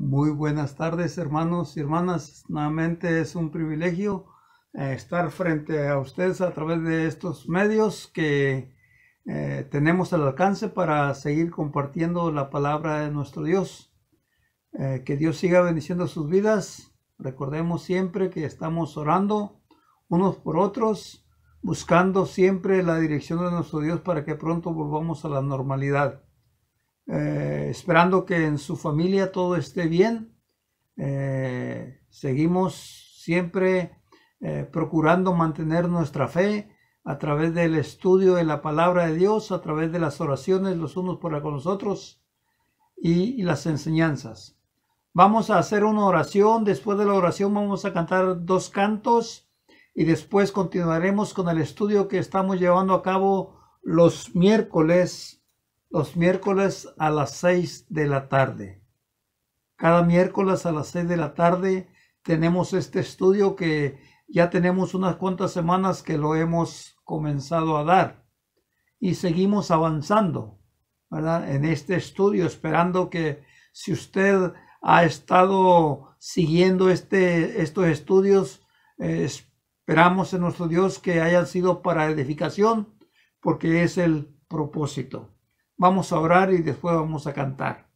Muy buenas tardes, hermanos y hermanas. Nuevamente es un privilegio estar frente a ustedes a través de estos medios que tenemos al alcance para seguir compartiendo la palabra de nuestro Dios. Que Dios siga bendiciendo sus vidas. Recordemos siempre que estamos orando unos por otros, buscando siempre la dirección de nuestro Dios para que pronto volvamos a la normalidad. Esperando que en su familia todo esté bien. Seguimos siempre procurando mantener nuestra fe a través del estudio de la palabra de Dios, a través de las oraciones los unos para con los otros y las enseñanzas. Vamos a hacer una oración. Después de la oración vamos a cantar 2 cantos y después continuaremos con el estudio que estamos llevando a cabo los miércoles a las 6 de la tarde. Cada miércoles a las 6 de la tarde tenemos este estudio que ya tenemos unas cuantas semanas que lo hemos comenzado a dar y seguimos avanzando, ¿verdad? En este estudio, esperando que si usted ha estado siguiendo estos estudios, esperamos en nuestro Dios que hayan sido para edificación, porque es el propósito. Vamos a orar y después vamos a cantar.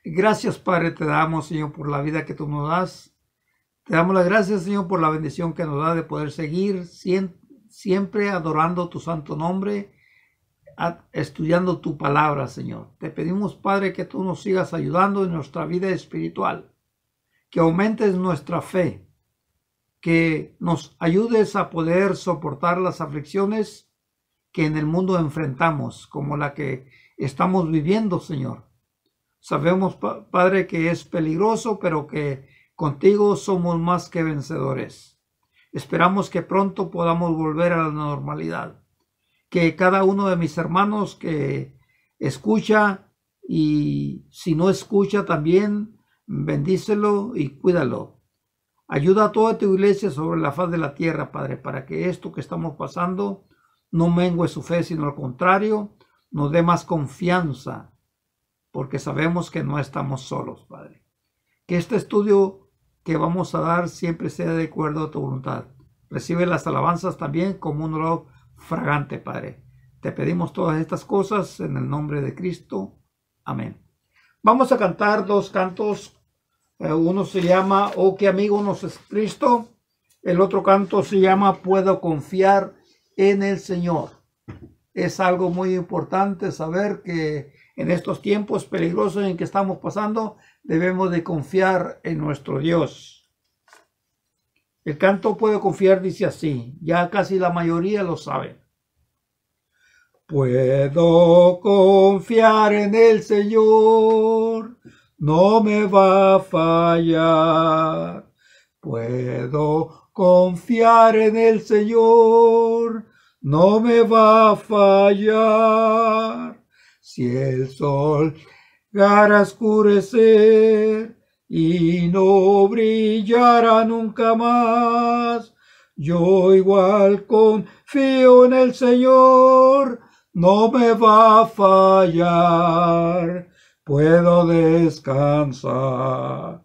Gracias, Padre, te damos, Señor, por la vida que tú nos das. Te damos las gracias, Señor, por la bendición que nos da de poder seguir siempre adorando tu santo nombre, estudiando tu palabra, Señor. Te pedimos, Padre, que tú nos sigas ayudando en nuestra vida espiritual, que aumentes nuestra fe, que nos ayudes a poder soportar las aflicciones que en el mundo enfrentamos, como la que estamos viviendo, Señor. Sabemos, Padre, que es peligroso, pero que contigo somos más que vencedores. Esperamos que pronto podamos volver a la normalidad. Que cada uno de mis hermanos que escucha y si no escucha también, bendícelo y cuídalo. Ayuda a toda tu iglesia sobre la faz de la tierra, Padre, para que esto que estamos pasando no mengue su fe, sino al contrario, nos dé más confianza, porque sabemos que no estamos solos, Padre. Que este estudio que vamos a dar siempre sea de acuerdo a tu voluntad. Recibe las alabanzas también como un olor fragante, Padre. Te pedimos todas estas cosas en el nombre de Cristo. Amén. Vamos a cantar 2 cantos. Uno se llama Oh, qué amigo nos es Cristo. El otro canto se llama Puedo confiar en el Señor. Es algo muy importante saber que en estos tiempos peligrosos en que estamos pasando, debemos de confiar en nuestro Dios. El canto Puedo confiar dice así, ya casi la mayoría lo sabe. Puedo confiar en el Señor, no me va a fallar. Puedo confiar en el Señor, no me va a fallar. Si el sol llegara a oscurecer y no brillara nunca más, yo igual confío en el Señor, no me va a fallar. Puedo descansar,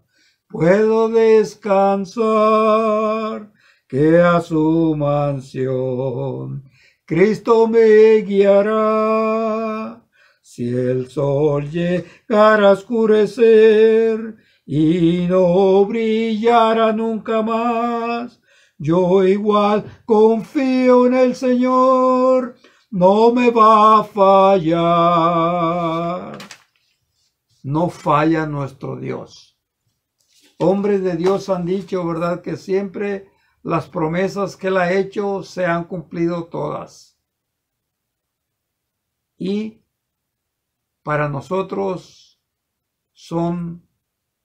que a su mansión Cristo me guiará. Si el sol llegara a oscurecer y no brillara nunca más, yo igual confío en el Señor, no me va a fallar. No falla nuestro Dios. Hombres de Dios han dicho, ¿verdad?, que siempre las promesas que Él ha hecho se han cumplido todas. Y para nosotros son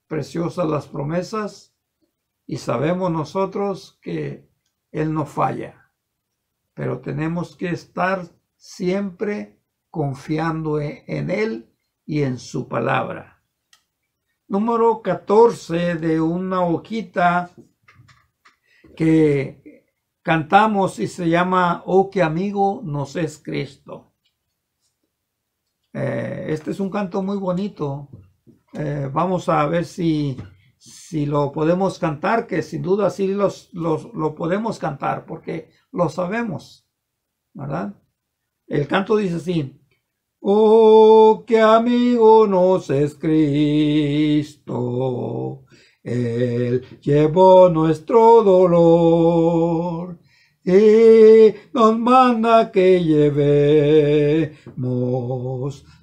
preciosas las promesas y sabemos nosotros que Él no falla. Pero tenemos que estar siempre confiando en Él y en su palabra. Número 14 de una hojita que cantamos y se llama Oh, qué amigo nos es Cristo. Este es un canto muy bonito vamos a ver si lo podemos cantar, que sin duda sí lo podemos cantar, porque lo sabemos, ¿verdad? El canto dice así: oh, qué amigo nos es Cristo, Él llevó nuestro dolor y nos manda que llevemos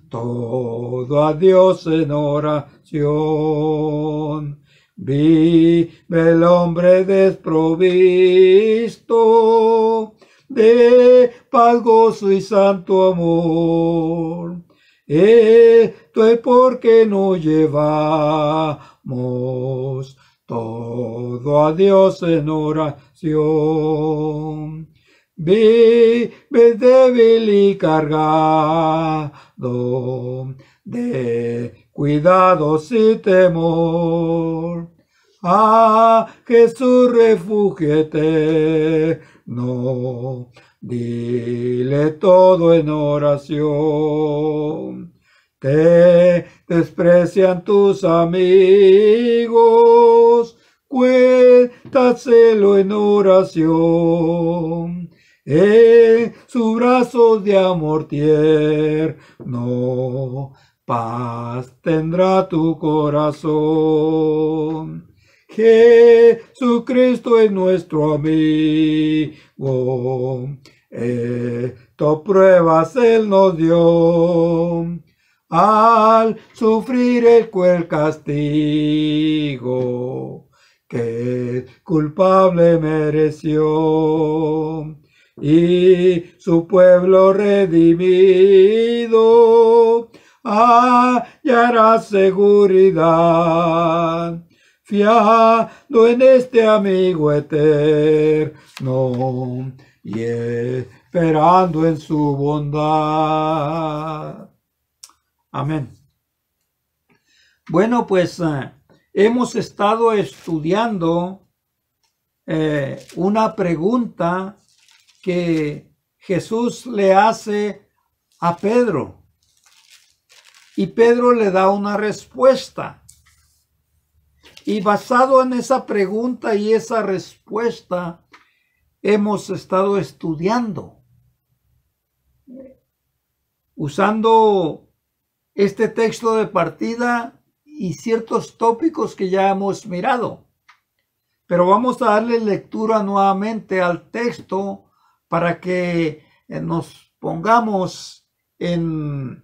todo a Dios en oración. Vive el hombre desprovisto de paz, gozo y santo amor. Esto es porque no llevamos todo a Dios en oración. Vive débil y cargado de cuidados y temor. A Jesús refugio eterno, dile todo en oración. Te desprecian tus amigos, cuéntaselo en oración. En sus brazos de amor tierno, paz tendrá tu corazón. Jesucristo es nuestro amigo, esto pruebas Él nos dio. Al sufrir el castigo que culpable mereció, y su pueblo redimido hallará seguridad, fiado en este amigo eterno y esperando en su bondad. Amén. Bueno, pues hemos estado estudiando una pregunta que Jesús le hace a Pedro, y Pedro le da una respuesta. Y basado en esa pregunta y esa respuesta, hemos estado estudiando, usando este texto de partida y ciertos tópicos que ya hemos mirado. Pero vamos a darle lectura nuevamente al texto para que nos pongamos en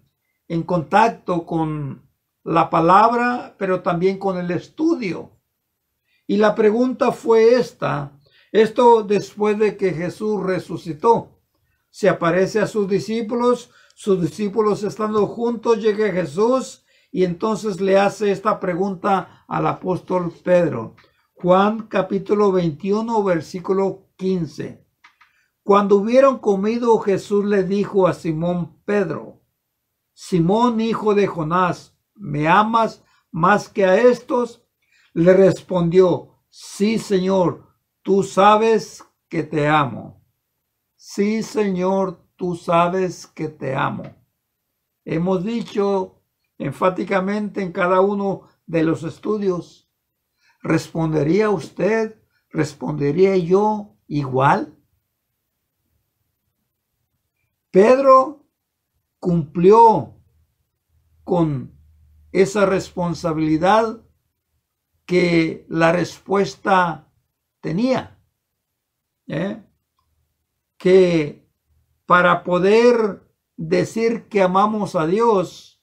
contacto con la palabra, pero también con el estudio. Y la pregunta fue esta: esto después de que Jesús resucitó, se aparece a sus discípulos estando juntos, llega Jesús y entonces le hace esta pregunta al apóstol Pedro. Juan capítulo 21, versículo 15. Cuando hubieron comido, Jesús le dijo a Simón Pedro: Simón, hijo de Jonás, ¿me amas más que a estos? Le respondió: sí, Señor, tú sabes que te amo. Sí, Señor, tú sabes que te amo. Hemos dicho enfáticamente en cada uno de los estudios: ¿respondería usted? ¿Respondería yo igual? Pedro cumplió con esa responsabilidad que la respuesta tenía, que para poder decir que amamos a Dios,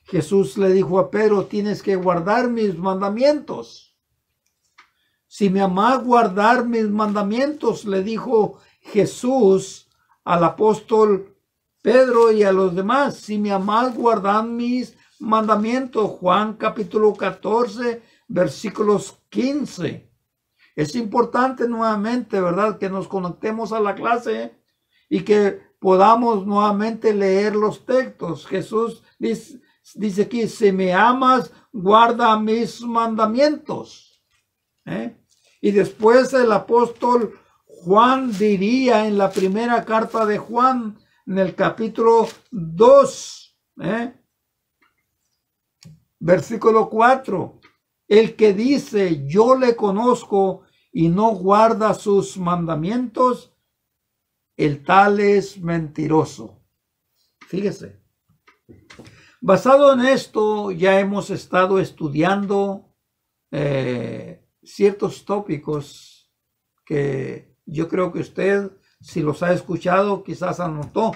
Jesús le dijo a Pedro: tienes que guardar mis mandamientos. Si me amás, guardar mis mandamientos, le dijo Jesús al apóstol Pedro y a los demás. Si me amás, guardad mis mandamientos. Juan capítulo 14, versículos 15. Es importante nuevamente, ¿verdad?, que nos conectemos a la clase y que podamos nuevamente leer los textos. Jesús dice aquí: si me amas, guarda mis mandamientos. Y después el apóstol Juan diría en la primera carta de Juan, en el capítulo 2, Versículo 4. El que dice, yo le conozco y no guarda sus mandamientos, el tal es mentiroso. Fíjese. Basado en esto, ya hemos estado estudiando ciertos tópicos que yo creo que usted, si los ha escuchado, quizás anotó.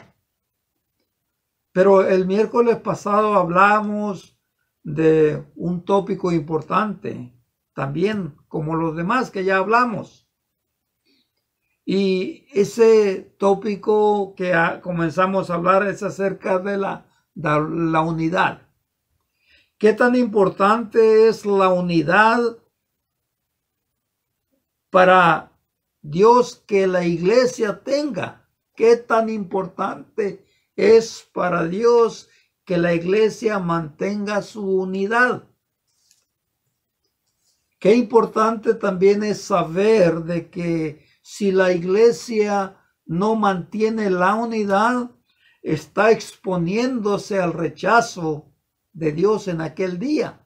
Pero el miércoles pasado hablamos de un tópico importante, también como los demás que ya hablamos. Y ese tópico que comenzamos a hablar es acerca de la unidad. ¿Qué tan importante es la unidad para Dios que la iglesia tenga? ¿Qué tan importante es para Dios que la iglesia mantenga su unidad? Qué importante también es saber de que si la iglesia no mantiene la unidad, está exponiéndose al rechazo de Dios en aquel día.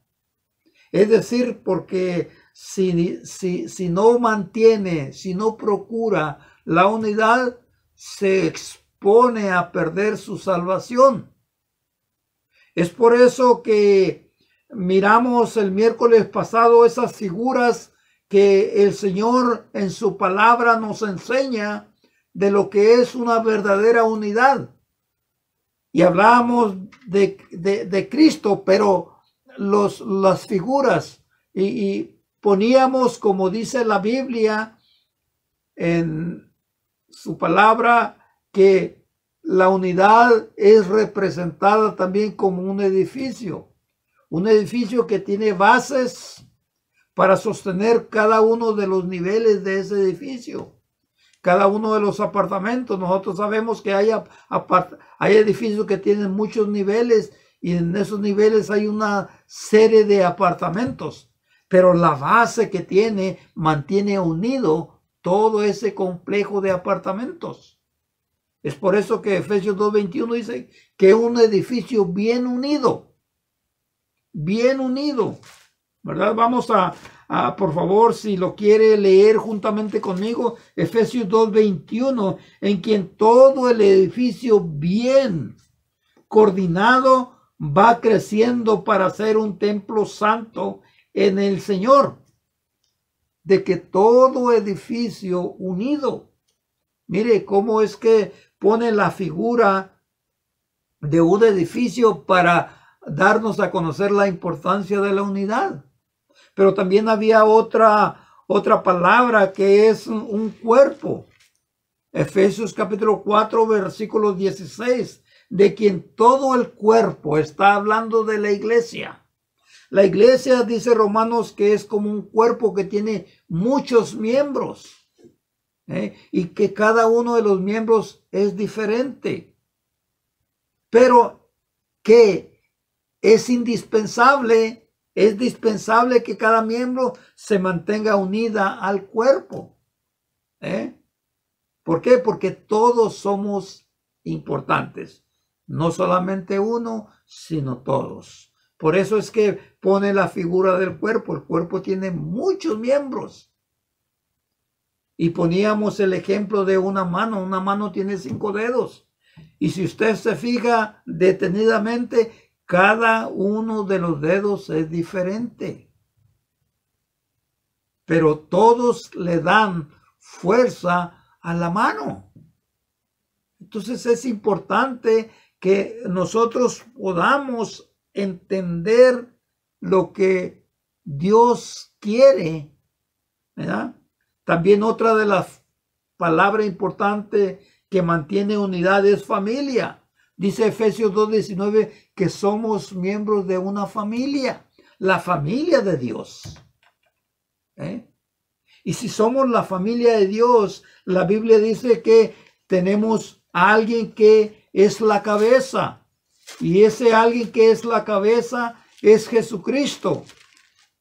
Es decir, porque si no mantiene, si no procura la unidad, se expone a perder su salvación. Es por eso que miramos el miércoles pasado esas figuras que el Señor en su palabra nos enseña de lo que es una verdadera unidad. Y hablábamos de Cristo, pero las figuras y poníamos, como dice la Biblia en su palabra, que la unidad es representada también como un edificio que tiene bases para sostener cada uno de los niveles de ese edificio, cada uno de los apartamentos. Nosotros sabemos que hay edificios que tienen muchos niveles y en esos niveles hay una serie de apartamentos, pero la base que tiene mantiene unido todo ese complejo de apartamentos. Es por eso que Efesios 2:21 dice que es un edificio bien unido, ¿verdad? Vamos a por favor, si lo quiere leer juntamente conmigo, Efesios 2:21, en quien todo el edificio bien coordinado va creciendo para ser un templo santo en el Señor. De que todo edificio unido. Mire cómo es que pone la figura de un edificio para darnos a conocer la importancia de la unidad. Pero también había otra palabra que es un cuerpo. Efesios capítulo 4, versículo 16, de quien todo el cuerpo, está hablando de la iglesia. La iglesia, dice Romanos, que es como un cuerpo que tiene muchos miembros, y que cada uno de los miembros es diferente, pero que es indispensable que cada miembro se mantenga unida al cuerpo. ¿Por qué? Porque todos somos importantes. No solamente uno, sino todos. Por eso es que pone la figura del cuerpo. El cuerpo tiene muchos miembros. Y poníamos el ejemplo de una mano. Una mano tiene 5 dedos. Y si usted se fija detenidamente, cada uno de los dedos es diferente, pero todos le dan fuerza a la mano. Entonces es importante que nosotros podamos entender lo que Dios quiere, ¿verdad? También otra de las palabras importantes que mantiene unidad es familia. Dice Efesios 2:19 que somos miembros de una familia, la familia de Dios. Y si somos la familia de Dios, la Biblia dice que tenemos a alguien que es la cabeza. Y ese alguien que es la cabeza es Jesucristo.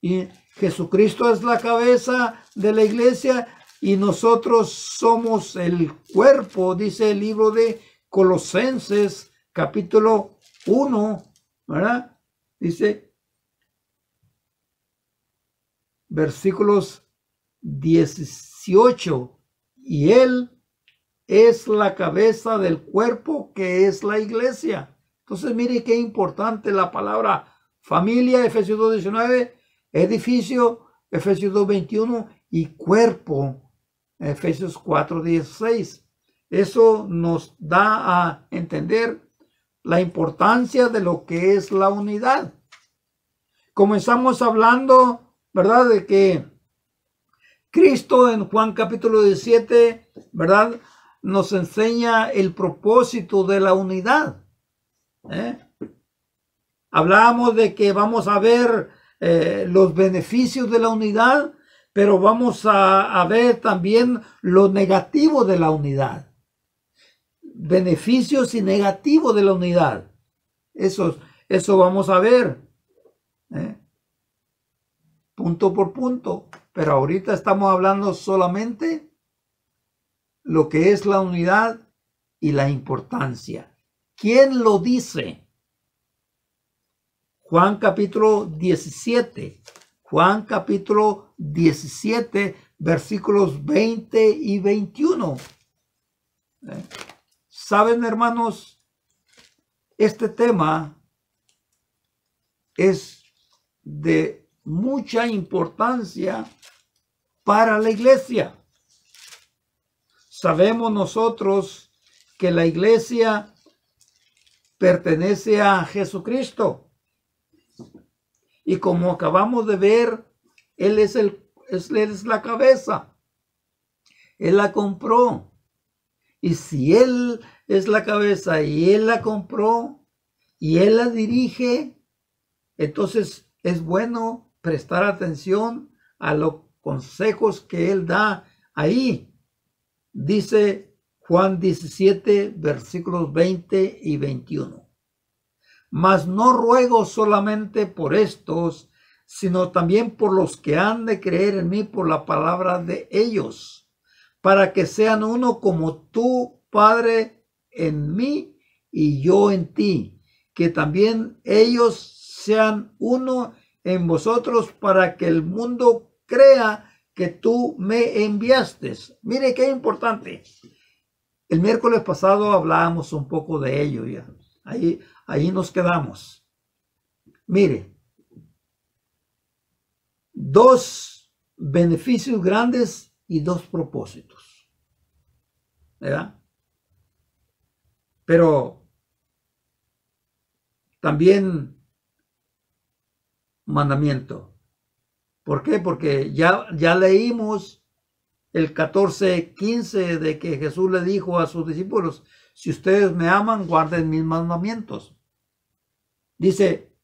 Y Jesucristo es la cabeza de la iglesia y nosotros somos el cuerpo, dice el libro de Colosenses capítulo 1, ¿verdad? Dice versículos 18. Y Él es la cabeza del cuerpo que es la iglesia. Entonces mire qué importante la palabra familia, Efesios 2:19, edificio, Efesios 2:21 y cuerpo, Efesios 4:16. Eso nos da a entender la importancia de lo que es la unidad. Comenzamos hablando, ¿verdad?, de que Cristo en Juan capítulo 17, ¿verdad?, nos enseña el propósito de la unidad. Hablábamos de que vamos a ver los beneficios de la unidad, pero vamos a ver también lo negativo de la unidad. Beneficios y negativos de la unidad. Eso vamos a ver. Punto por punto. Pero ahorita estamos hablando solamente lo que es la unidad y la importancia. ¿Quién lo dice? Juan capítulo 17. Juan capítulo 17, versículos 20 y 21. ¿Saben, hermanos? Este tema es de mucha importancia para la iglesia. Sabemos nosotros que la iglesia pertenece a Jesucristo. Y como acabamos de ver, Él es la cabeza. Él la compró. Y si Él es la cabeza y Él la compró y Él la dirige, entonces es bueno prestar atención a los consejos que Él da ahí. Dice Juan 17, versículos 20 y 21. Mas no ruego solamente por estos, sino también por los que han de creer en mí por la palabra de ellos, para que sean uno como tú, Padre, en mí y yo en ti, que también ellos sean uno en vosotros, para que el mundo crea que tú me enviaste. Mire qué importante. El miércoles pasado hablábamos un poco de ello ya. Ahí nos quedamos. Mire, dos beneficios grandes y dos propósitos, ¿verdad? Pero también mandamiento. ¿Por qué? Porque ya leímos el 14:15 de que Jesús le dijo a sus discípulos: si ustedes me aman, guarden mis mandamientos. Dice: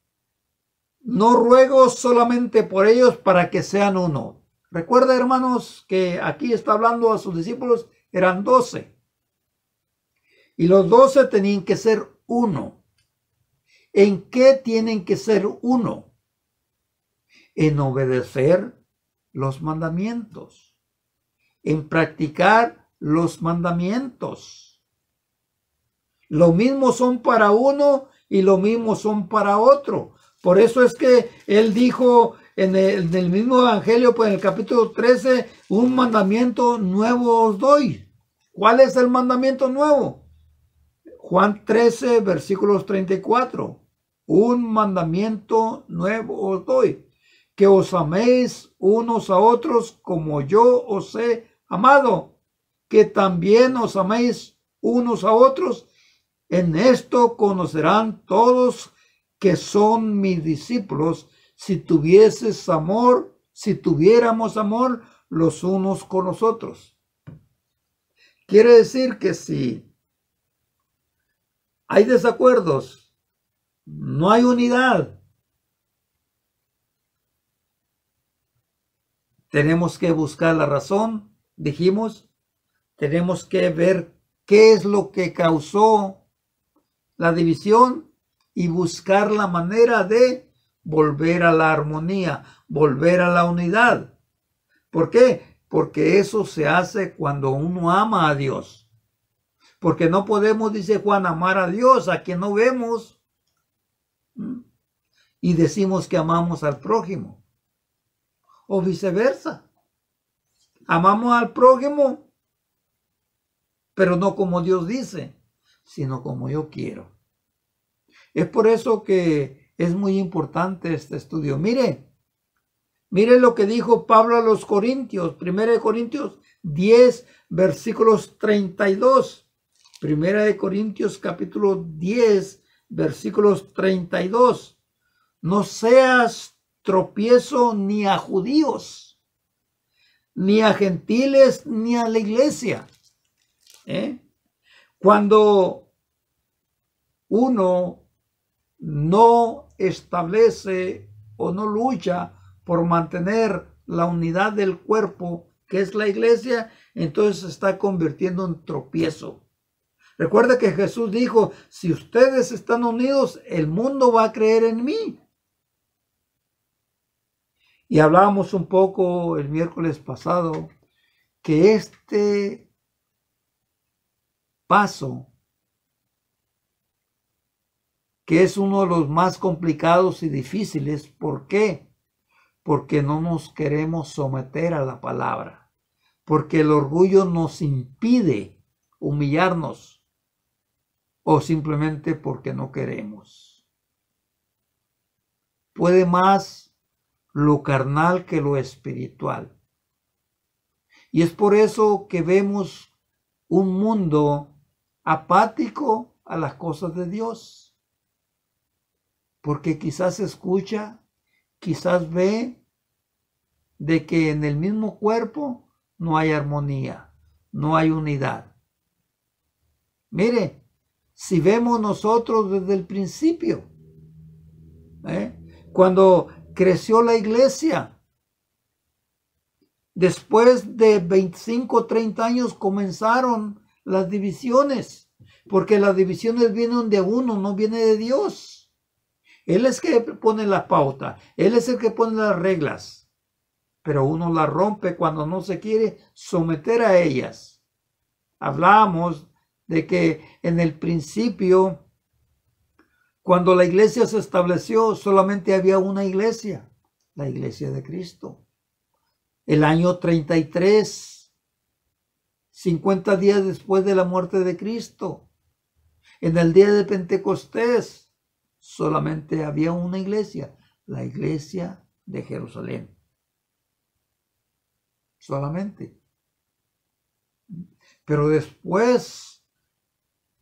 no ruego solamente por ellos para que sean uno. Recuerda, hermanos, que aquí está hablando a sus discípulos, eran 12. Y los 12 tenían que ser uno. ¿En qué tienen que ser uno? En obedecer los mandamientos, en practicar los mandamientos. Lo mismo son para uno y lo mismo son para otro. Por eso es que Él dijo en el mismo evangelio, pues en el capítulo 13, un mandamiento nuevo os doy. ¿Cuál es el mandamiento nuevo? Juan 13, versículos 34. Un mandamiento nuevo os doy, que os améis unos a otros como yo os he amado, que también os améis unos a otros. En esto conocerán todos que son mis discípulos, si tuviéramos amor los unos con los otros. Quiere decir que si hay desacuerdos, no hay unidad, tenemos que buscar la razón, dijimos, tenemos que ver qué es lo que causó la división y buscar la manera de volver a la armonía, volver a la unidad. ¿Por qué? Porque eso se hace cuando uno ama a Dios. Porque no podemos, dice Juan, amar a Dios a quien no vemos y decimos que amamos al prójimo. o viceversa. Amamos al prójimo, pero no como Dios dice, sino como yo quiero. Es por eso que es muy importante este estudio. Mire lo que dijo Pablo a los Corintios, 1 Corintios 10, versículos 32. 1 Corintios capítulo 10, versículos 32. No seas tropiezo ni a judíos, ni a gentiles, ni a la iglesia. Cuando uno no establece o no lucha por mantener la unidad del cuerpo, que es la iglesia, entonces se está convirtiendo en tropiezo. Recuerda que Jesús dijo, si ustedes están unidos, el mundo va a creer en mí. Y hablábamos un poco el miércoles pasado que este paso, que es uno de los más complicados y difíciles, ¿por qué? Porque no nos queremos someter a la palabra, porque el orgullo nos impide humillarnos o simplemente porque no queremos. Puede más lo carnal que lo espiritual. Y es por eso que vemos un mundo apático a las cosas de Dios. Porque quizás escucha, quizás ve de que en el mismo cuerpo no hay armonía, no hay unidad. Mire, si vemos nosotros desde el principio, cuando creció la iglesia, después de 25, 30 años comenzaron las divisiones, porque las divisiones vienen de uno, no viene de Dios. Él es el que pone la pauta, Él es el que pone las reglas, pero uno las rompe cuando no se quiere someter a ellas. Hablamos de que en el principio, cuando la iglesia se estableció, solamente había una iglesia, la iglesia de Cristo. El año 33, 50 días después de la muerte de Cristo, en el día de Pentecostés, solamente había una iglesia, la iglesia de Jerusalén. Solamente. Pero después,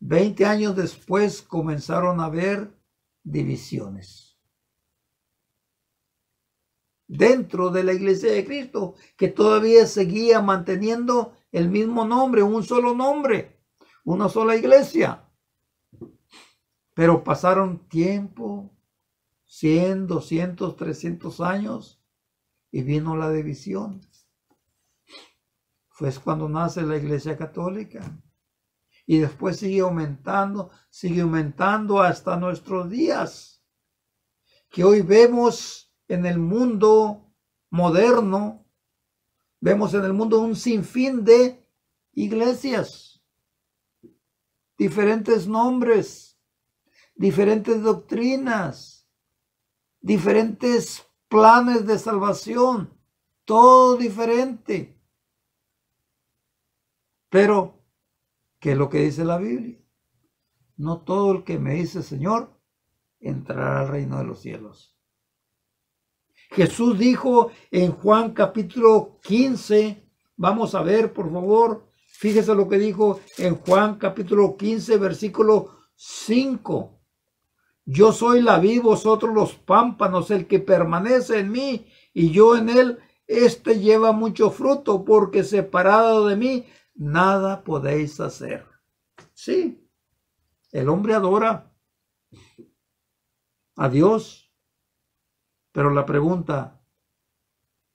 20 años después, comenzaron a haber divisiones dentro de la iglesia de Cristo, que todavía seguía manteniendo el mismo nombre, un solo nombre, una sola iglesia. Pero pasaron tiempo, 100, 200, 300 años, y vino la división. Fue cuando nace la iglesia católica. Y después sigue aumentando hasta nuestros días. Que hoy vemos en el mundo moderno, vemos en el mundo un sinfín de iglesias, diferentes nombres, diferentes doctrinas, diferentes planes de salvación, todo diferente. Pero, ¿qué es lo que dice la Biblia? No todo el que me dice Señor entrará al reino de los cielos. Jesús dijo en Juan capítulo 15, vamos a ver por favor, fíjese lo que dijo en Juan capítulo 15 versículo 5. Yo soy la vid, vosotros los pámpanos, el que permanece en mí y yo en él, este lleva mucho fruto, porque separado de mí nada podéis hacer. Sí, el hombre adora a Dios. Pero la pregunta,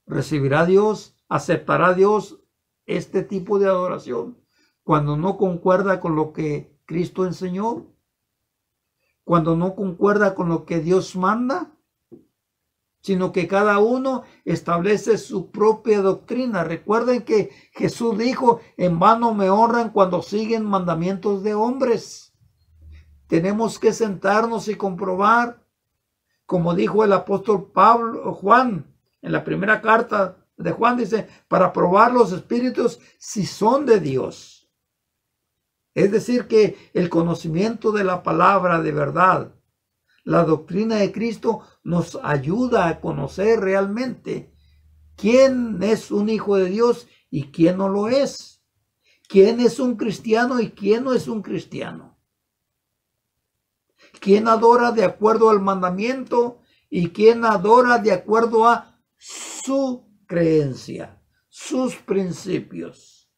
¿recibirá Dios, aceptará Dios este tipo de adoración cuando no concuerda con lo que Cristo enseñó? Cuando no concuerda con lo que Dios manda, sino que cada uno establece su propia doctrina. Recuerden que Jesús dijo, en vano me honran cuando siguen mandamientos de hombres. Tenemos que sentarnos y comprobar, como dijo el apóstol Juan En la primera carta de Juan dice, para probar los espíritus si son de Dios. Es decir, que el conocimiento de la palabra de verdad, la doctrina de Cristo, nos ayuda a conocer realmente quién es un hijo de Dios y quién no lo es. Quién es un cristiano y quién no es un cristiano. Quién adora de acuerdo al mandamiento y quién adora de acuerdo a su creencia, sus principios.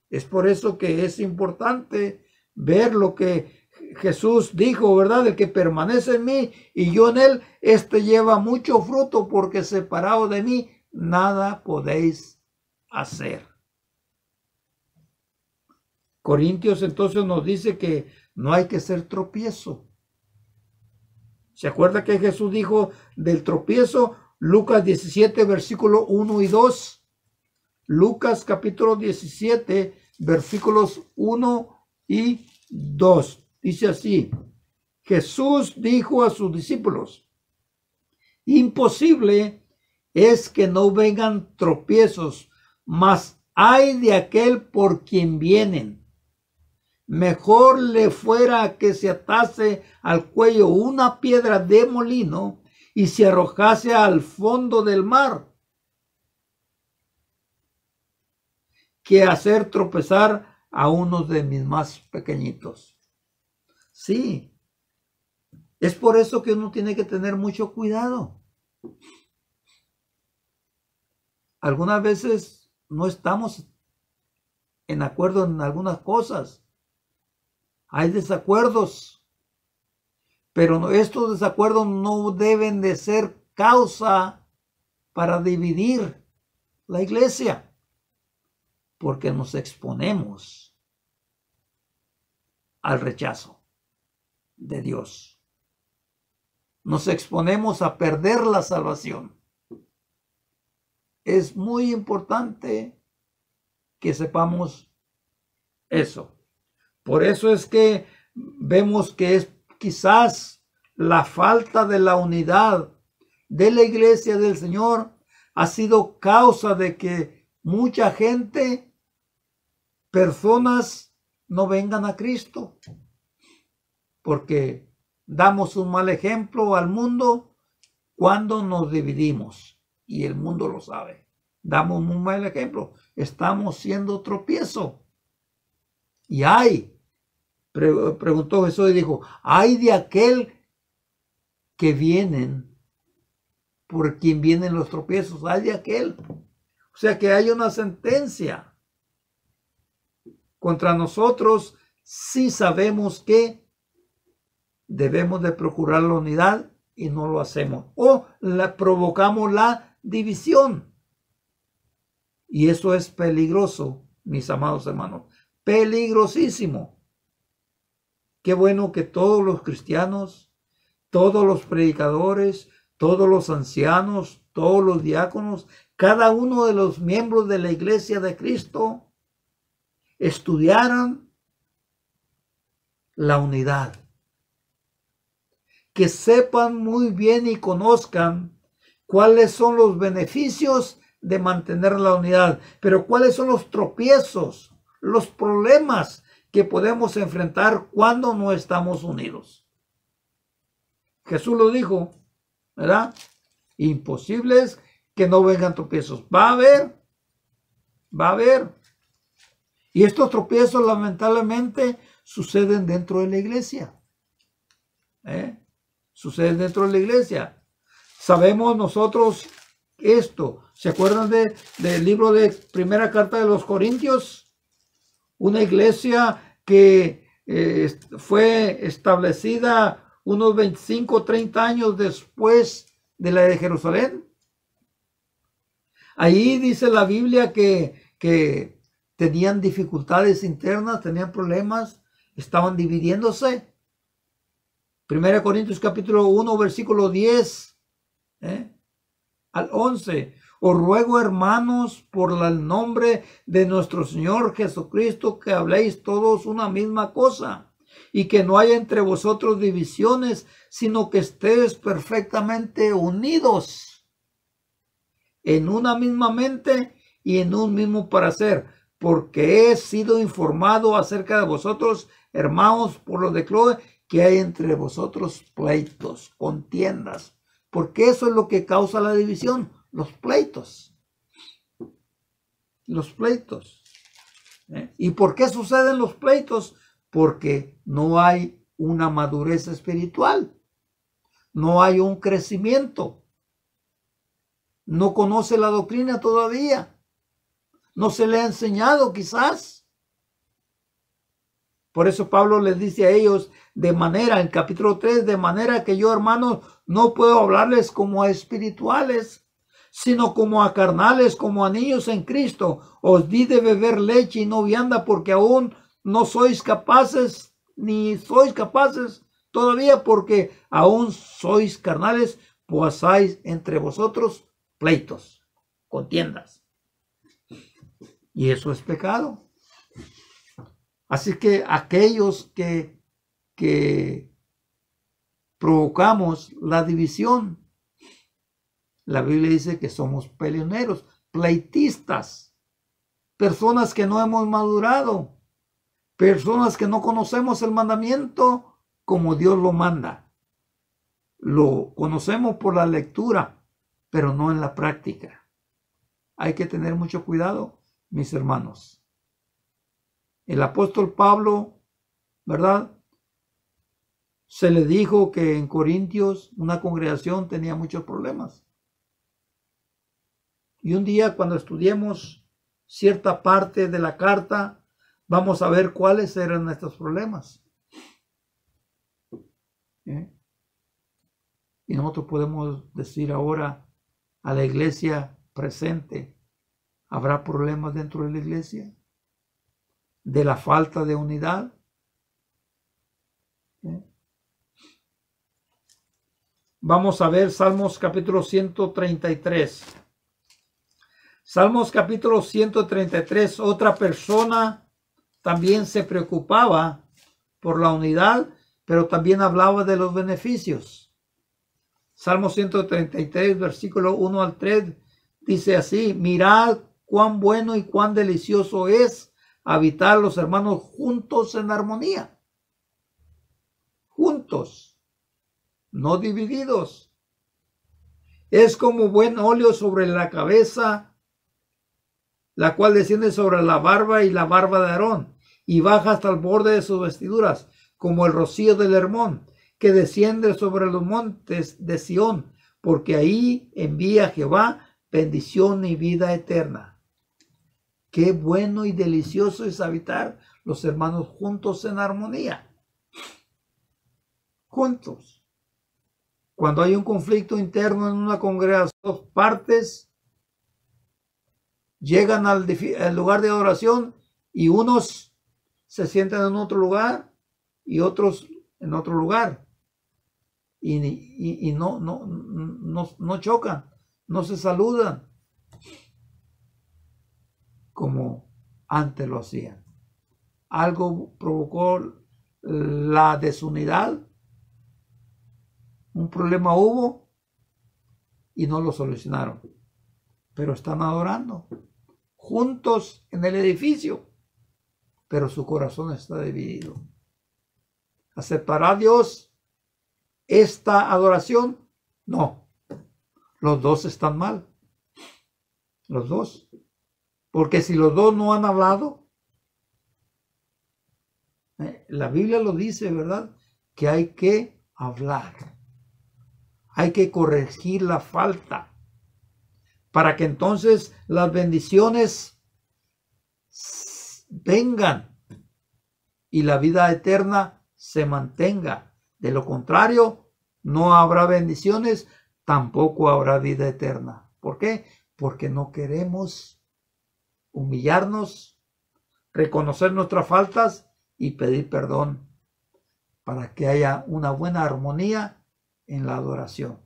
Es por eso que es importante ver lo que Jesús dijo, ¿verdad? El que permanece en mí y yo en él, este lleva mucho fruto, porque separado de mí nada podéis hacer. Corintios entonces nos dice que no hay que ser tropiezo. ¿Se acuerda que Jesús dijo del tropiezo? Lucas 17, versículo 1 y 2. Lucas capítulo 17, versículos 1 y 2. Dice así: Jesús dijo a sus discípulos: imposible es que no vengan tropiezos, mas ay de aquel por quien vienen. Mejor le fuera que se atase al cuello una piedra de molino y se arrojase al fondo del mar, que hacer tropezar a uno de mis más pequeñitos. Sí, es por eso que uno tiene que tener mucho cuidado. Algunas veces no estamos en acuerdo en algunas cosas. Hay desacuerdos, pero estos desacuerdos no deben de ser causa para dividir la iglesia, porque nos exponemos al rechazo de Dios. Nos exponemos a perder la salvación. Es muy importante que sepamos eso. Por eso es que vemos que es quizás la falta de la unidad de la iglesia del Señor ha sido causa de que mucha gente, personas, no vengan a Cristo, porque damos un mal ejemplo al mundo cuando nos dividimos, y el mundo lo sabe. Damos un mal ejemplo, estamos siendo tropiezo. Y preguntó Jesús y dijo, ay de aquel que vienen, por quien vienen los tropiezos, ay de aquel. O sea que hay una sentencia contra nosotros si sabemos que debemos de procurar la unidad y no lo hacemos, o provocamos la división. Y eso es peligroso, mis amados hermanos, peligrosísimo. Qué bueno que todos los cristianos, todos los predicadores, todos los ancianos, todos los diáconos, cada uno de los miembros de la iglesia de Cristo estudiaran la unidad. Que sepan muy bien y conozcan cuáles son los beneficios de mantener la unidad, pero cuáles son los tropiezos, los problemas que podemos enfrentar cuando no estamos unidos. Jesús lo dijo, ¿verdad? Imposible es que no vengan tropiezos. Va a haber. Y estos tropiezos lamentablemente suceden dentro de la iglesia. Suceden dentro de la iglesia. Sabemos nosotros esto. ¿Se acuerdan del libro de primera carta de los Corintios? Una iglesia que fue establecida unos 25 o 30 años después de la de Jerusalén. Ahí dice la Biblia que tenían dificultades internas, tenían problemas, estaban dividiéndose. 1 Corintios capítulo 1, versículo 10 al 11. Os ruego, hermanos, por el nombre de nuestro Señor Jesucristo, que habléis todos una misma cosa, y que no haya entre vosotros divisiones, sino que estéis perfectamente unidos en una misma mente y en un mismo parecer, porque he sido informado acerca de vosotros, hermanos, por los de Cloé, que hay entre vosotros pleitos, contiendas, porque eso es lo que causa la división, los pleitos. Los pleitos. ¿Y por qué suceden los pleitos? Porque no hay una madurez espiritual, no hay un crecimiento, no conoce la doctrina todavía, no se le ha enseñado quizás. Por eso Pablo les dice a ellos de manera, en capítulo 3, de manera que yo, hermanos, no puedo hablarles como a espirituales, sino como a carnales, como a niños en Cristo. Os di de beber leche y no vianda, porque aún no sois capaces, ni sois capaces todavía, porque aún sois carnales, pues hay entre vosotros pleitos, contiendas. Y eso es pecado. Así que aquellos que provocamos la división, la Biblia dice que somos peleoneros, pleitistas, personas que no hemos madurado, personas que no conocemos el mandamiento como Dios lo manda. Lo conocemos por la lectura, pero no en la práctica. Hay que tener mucho cuidado, mis hermanos. El apóstol Pablo, ¿verdad? Se le dijo que en Corintios una congregación tenía muchos problemas. Y un día cuando estudiemos cierta parte de la carta, vamos a ver cuáles eran estos problemas. Y nosotros podemos decir ahora a la iglesia presente, ¿habrá problemas dentro de la iglesia? ¿De la falta de unidad? Vamos a ver Salmos capítulo 133. Salmos capítulo 133, otra persona también se preocupaba por la unidad, pero también hablaba de los beneficios. Salmo 133, versículo 1 al 3, dice así: mirad cuán bueno y cuán delicioso es habitar los hermanos juntos en armonía. Juntos, no divididos. Es como buen óleo sobre la cabeza, la cual desciende sobre la barba y la barba de Aarón, y baja hasta el borde de sus vestiduras, como el rocío del Hermón, que desciende sobre los montes de Sión, porque ahí envía Jehová bendición y vida eterna. Qué bueno y delicioso es habitar los hermanos juntos en armonía. Juntos. Cuando hay un conflicto interno en una congregación, dos partes llegan al lugar de adoración y unos se sientan en otro lugar y otros en otro lugar. Y no chocan, no se saludan como antes lo hacían. Algo provocó la desunidad, un problema hubo y no lo solucionaron, pero están adorando juntos en el edificio, pero su corazón está dividido. ¿Aceptará Dios esta adoración? No, los dos están mal, los dos, porque si los dos no han hablado, la Biblia lo dice, ¿verdad? Que hay que hablar, hay que corregir la falta, para que entonces las bendiciones vengan y la vida eterna se mantenga. De lo contrario, no habrá bendiciones, tampoco habrá vida eterna. ¿Por qué? Porque no queremos humillarnos, reconocer nuestras faltas y pedir perdón para que haya una buena armonía en la adoración.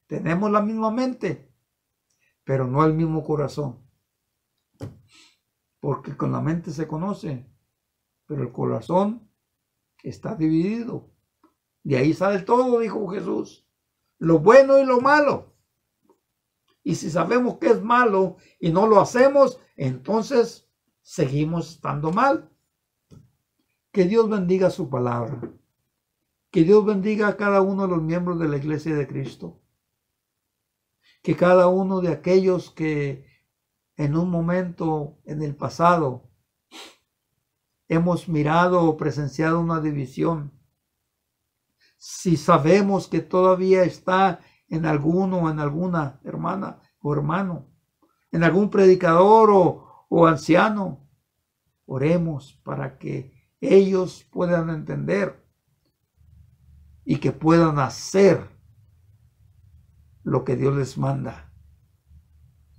Tenemos la misma mente, pero no el mismo corazón. Porque con la mente se conoce, pero el corazón está dividido. De ahí sale todo, dijo Jesús, lo bueno y lo malo. Y si sabemos que es malo y no lo hacemos, entonces seguimos estando mal. Que Dios bendiga su palabra. Que Dios bendiga a cada uno de los miembros de la Iglesia de Cristo. Que cada uno de aquellos que en un momento en el pasado hemos mirado o presenciado una división, si sabemos que todavía está en alguno o en alguna hermana o hermano, en algún predicador o anciano, oremos para que ellos puedan entender y que puedan hacer lo que Dios les manda,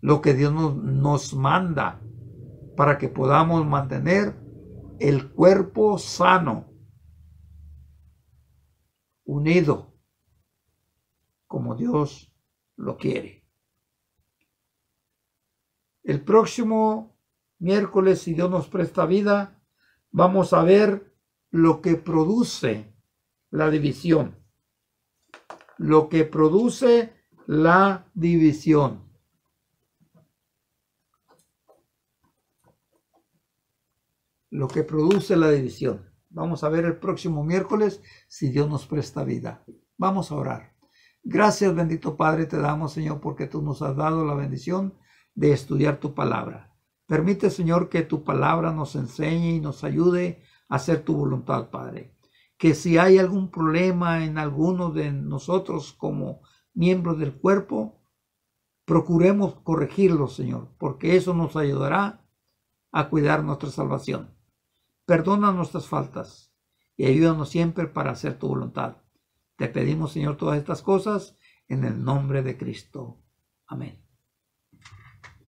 lo que Dios nos manda, para que podamos mantener el cuerpo sano, unido, como Dios lo quiere. El próximo miércoles, si Dios nos presta vida, vamos a ver lo que produce la división. Lo que produce la división. Lo que produce la división. Vamos a ver el próximo miércoles, si Dios nos presta vida. Vamos a orar. Gracias, bendito Padre, te damos, Señor, porque tú nos has dado la bendición de estudiar tu palabra. Permite, Señor, que tu palabra nos enseñe y nos ayude a hacer tu voluntad, Padre. Que si hay algún problema en alguno de nosotros como miembros del cuerpo, procuremos corregirlo, Señor, porque eso nos ayudará a cuidar nuestra salvación. Perdona nuestras faltas y ayúdanos siempre para hacer tu voluntad. Te pedimos, Señor, todas estas cosas en el nombre de Cristo. Amén.